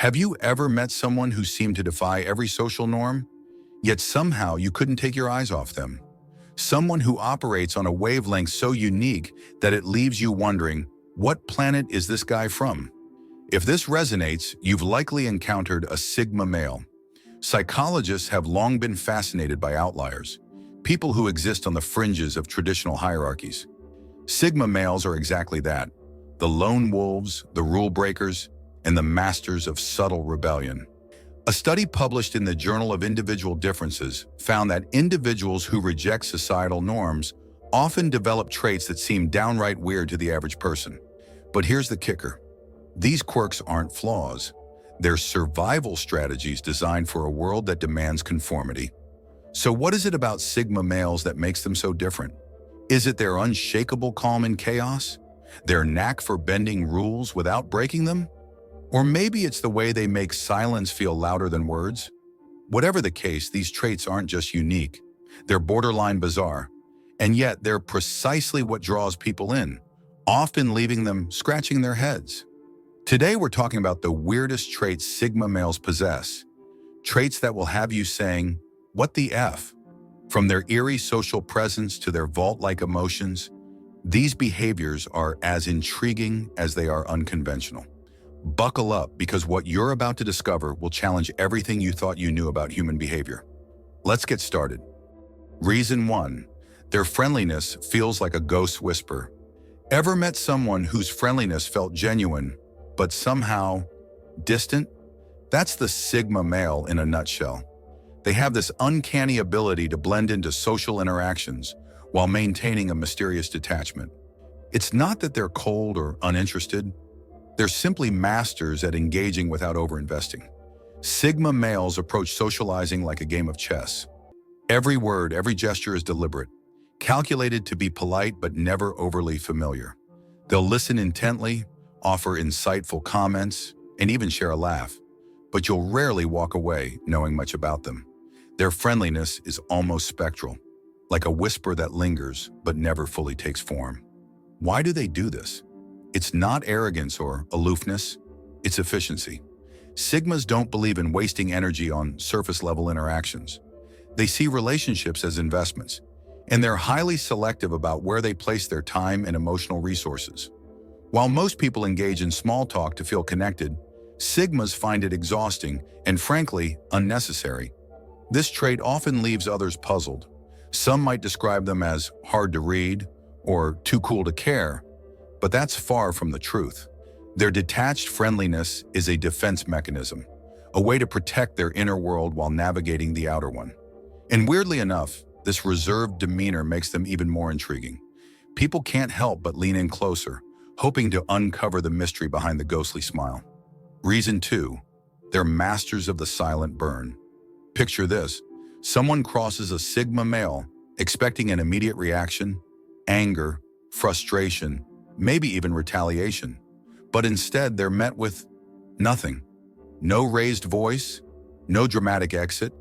Have you ever met someone who seemed to defy every social norm, yet somehow you couldn't take your eyes off them? Someone who operates on a wavelength so unique that it leaves you wondering, what planet is this guy from? If this resonates, you've likely encountered a Sigma male. Psychologists have long been fascinated by outliers, people who exist on the fringes of traditional hierarchies. Sigma males are exactly that, the lone wolves, the rule breakers, and the masters of subtle rebellion. A study published in the Journal of Individual Differences found that individuals who reject societal norms often develop traits that seem downright weird to the average person. But here's the kicker. These quirks aren't flaws. They're survival strategies designed for a world that demands conformity. So what is it about Sigma males that makes them so different? Is it their unshakable calm in chaos? Their knack for bending rules without breaking them? Or maybe it's the way they make silence feel louder than words? Whatever the case, these traits aren't just unique. They're borderline bizarre. And yet they're precisely what draws people in, often leaving them scratching their heads. Today we're talking about the weirdest traits Sigma males possess. Traits that will have you saying, "What the F?" From their eerie social presence to their vault-like emotions, these behaviors are as intriguing as they are unconventional. Buckle up, because what you're about to discover will challenge everything you thought you knew about human behavior. Let's get started. Reason 1. Their friendliness feels like a ghost whisper. Ever met someone whose friendliness felt genuine, but somehow distant? That's the Sigma male in a nutshell. They have this uncanny ability to blend into social interactions while maintaining a mysterious detachment. It's not that they're cold or uninterested. They're simply masters at engaging without overinvesting. Sigma males approach socializing like a game of chess. Every word, every gesture is deliberate, calculated to be polite but never overly familiar. They'll listen intently, offer insightful comments, and even share a laugh, but you'll rarely walk away knowing much about them. Their friendliness is almost spectral, like a whisper that lingers but never fully takes form. Why do they do this? It's not arrogance or aloofness, it's efficiency. Sigmas don't believe in wasting energy on surface-level interactions. They see relationships as investments, and they're highly selective about where they place their time and emotional resources. While most people engage in small talk to feel connected, Sigmas find it exhausting and, frankly, unnecessary. This trait often leaves others puzzled. Some might describe them as hard to read or too cool to care, but that's far from the truth. Their detached friendliness is a defense mechanism, a way to protect their inner world while navigating the outer one. And weirdly enough, this reserved demeanor makes them even more intriguing. People can't help but lean in closer, hoping to uncover the mystery behind the ghostly smile. Reason 2. They're masters of the silent burn. Picture this. Someone crosses a Sigma male, expecting an immediate reaction, anger, frustration, maybe even retaliation. But instead, they're met with nothing. No raised voice, no dramatic exit,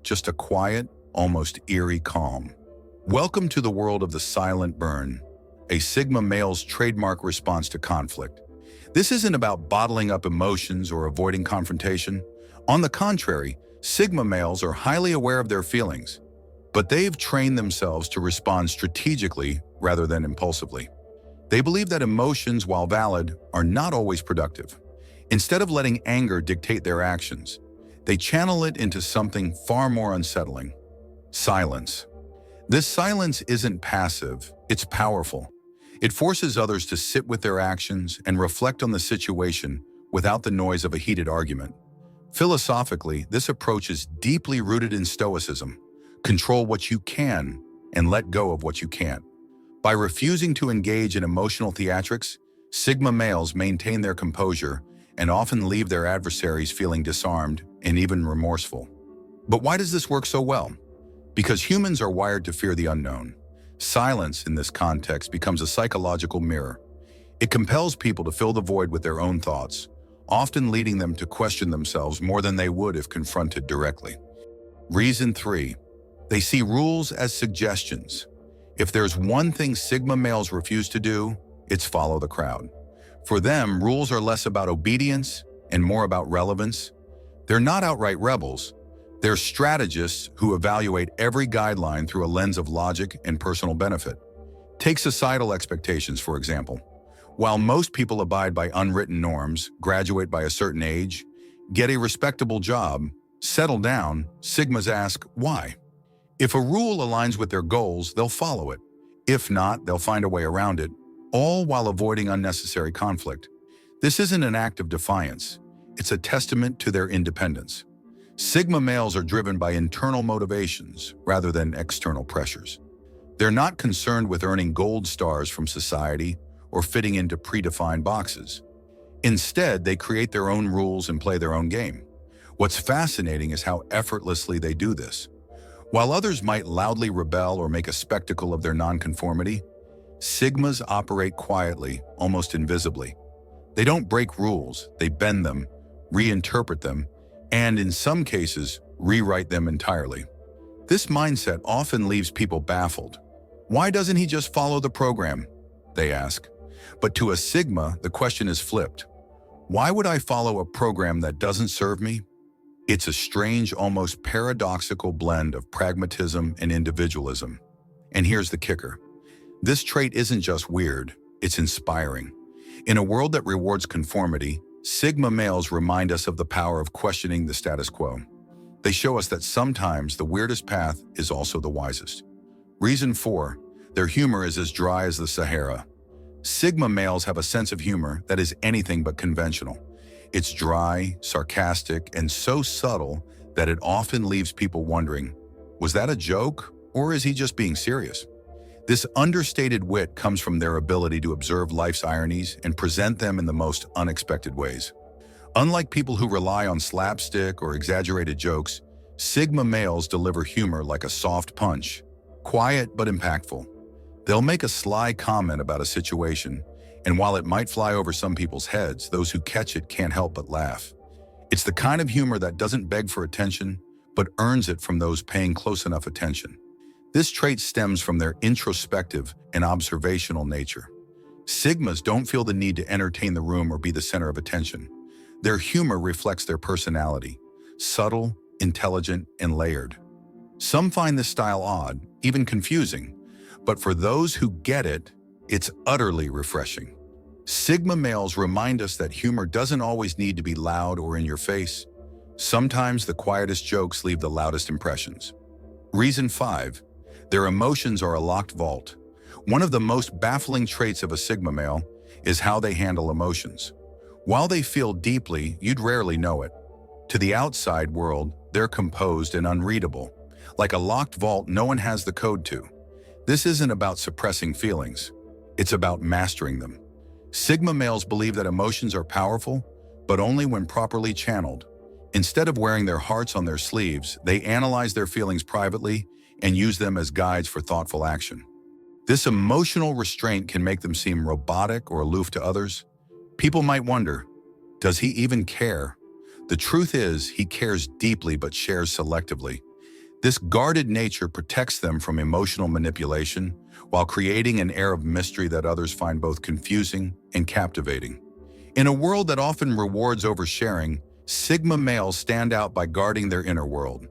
just a quiet, almost eerie calm. Welcome to the world of the silent burn, a Sigma male's trademark response to conflict. This isn't about bottling up emotions or avoiding confrontation. On the contrary, Sigma males are highly aware of their feelings, but they've trained themselves to respond strategically rather than impulsively. They believe that emotions, while valid, are not always productive. Instead of letting anger dictate their actions, they channel it into something far more unsettling: silence. This silence isn't passive, it's powerful. It forces others to sit with their actions and reflect on the situation without the noise of a heated argument. Philosophically, this approach is deeply rooted in Stoicism. Control what you can and let go of what you can't. By refusing to engage in emotional theatrics, Sigma males maintain their composure and often leave their adversaries feeling disarmed and even remorseful. But why does this work so well? Because humans are wired to fear the unknown. Silence, in this context, becomes a psychological mirror. It compels people to fill the void with their own thoughts, often leading them to question themselves more than they would if confronted directly. Reason 3. They see rules as suggestions. If there's one thing Sigma males refuse to do, it's follow the crowd. For them, rules are less about obedience and more about relevance. They're not outright rebels. They're strategists who evaluate every guideline through a lens of logic and personal benefit. Take societal expectations, for example. While most people abide by unwritten norms, graduate by a certain age, get a respectable job, settle down, Sigmas ask, why? If a rule aligns with their goals, they'll follow it. If not, they'll find a way around it, all while avoiding unnecessary conflict. This isn't an act of defiance. It's a testament to their independence. Sigma males are driven by internal motivations rather than external pressures. They're not concerned with earning gold stars from society or fitting into predefined boxes. Instead, they create their own rules and play their own game. What's fascinating is how effortlessly they do this. While others might loudly rebel or make a spectacle of their nonconformity, Sigmas operate quietly, almost invisibly. They don't break rules, they bend them, reinterpret them, and in some cases, rewrite them entirely. This mindset often leaves people baffled. Why doesn't he just follow the program? They ask. But to a Sigma, the question is flipped. Why would I follow a program that doesn't serve me? It's a strange, almost paradoxical blend of pragmatism and individualism. And here's the kicker. This trait isn't just weird, it's inspiring. In a world that rewards conformity, Sigma males remind us of the power of questioning the status quo. They show us that sometimes the weirdest path is also the wisest. Reason 4, their humor is as dry as the Sahara. Sigma males have a sense of humor that is anything but conventional. It's dry, sarcastic, and so subtle that it often leaves people wondering, was that a joke, or is he just being serious? This understated wit comes from their ability to observe life's ironies and present them in the most unexpected ways. Unlike people who rely on slapstick or exaggerated jokes, Sigma males deliver humor like a soft punch, quiet but impactful. They'll make a sly comment about a situation, and while it might fly over some people's heads, those who catch it can't help but laugh. It's the kind of humor that doesn't beg for attention, but earns it from those paying close enough attention. This trait stems from their introspective and observational nature. Sigmas don't feel the need to entertain the room or be the center of attention. Their humor reflects their personality, subtle, intelligent, and layered. Some find this style odd, even confusing, but for those who get it, it's utterly refreshing. Sigma males remind us that humor doesn't always need to be loud or in your face. Sometimes the quietest jokes leave the loudest impressions. Reason 5, their emotions are a locked vault. One of the most baffling traits of a Sigma male is how they handle emotions. While they feel deeply, you'd rarely know it. To the outside world, they're composed and unreadable. Like a locked vault no one has the code to. This isn't about suppressing feelings. It's about mastering them. Sigma males believe that emotions are powerful, but only when properly channeled. Instead of wearing their hearts on their sleeves, they analyze their feelings privately and use them as guides for thoughtful action. This emotional restraint can make them seem robotic or aloof to others. People might wonder, does he even care? The truth is, he cares deeply but shares selectively. This guarded nature protects them from emotional manipulation while creating an air of mystery that others find both confusing and captivating. In a world that often rewards oversharing, Sigma males stand out by guarding their inner world.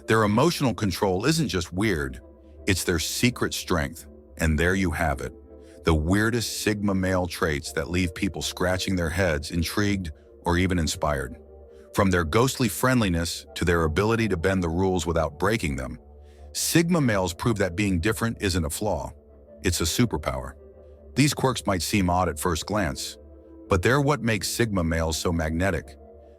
Their emotional control isn't just weird, it's their secret strength. And there you have it, the weirdest Sigma male traits that leave people scratching their heads, intrigued, or even inspired. From their ghostly friendliness to their ability to bend the rules without breaking them, Sigma males prove that being different isn't a flaw, it's a superpower. These quirks might seem odd at first glance, but they're what makes Sigma males so magnetic.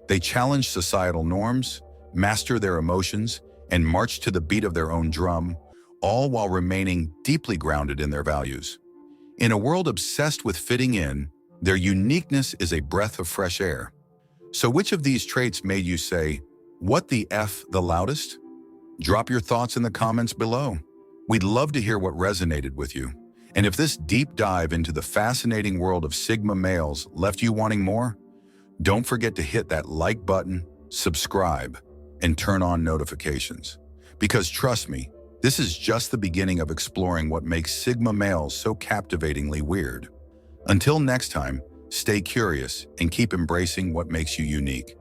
They challenge societal norms, master their emotions, and march to the beat of their own drum, all while remaining deeply grounded in their values. In a world obsessed with fitting in, their uniqueness is a breath of fresh air. So which of these traits made you say, "What the F" the loudest? Drop your thoughts in the comments below. We'd love to hear what resonated with you. And if this deep dive into the fascinating world of Sigma males left you wanting more, don't forget to hit that like button, subscribe, and turn on notifications. Because trust me, this is just the beginning of exploring what makes Sigma males so captivatingly weird. Until next time, Stay curious and keep embracing what makes you unique.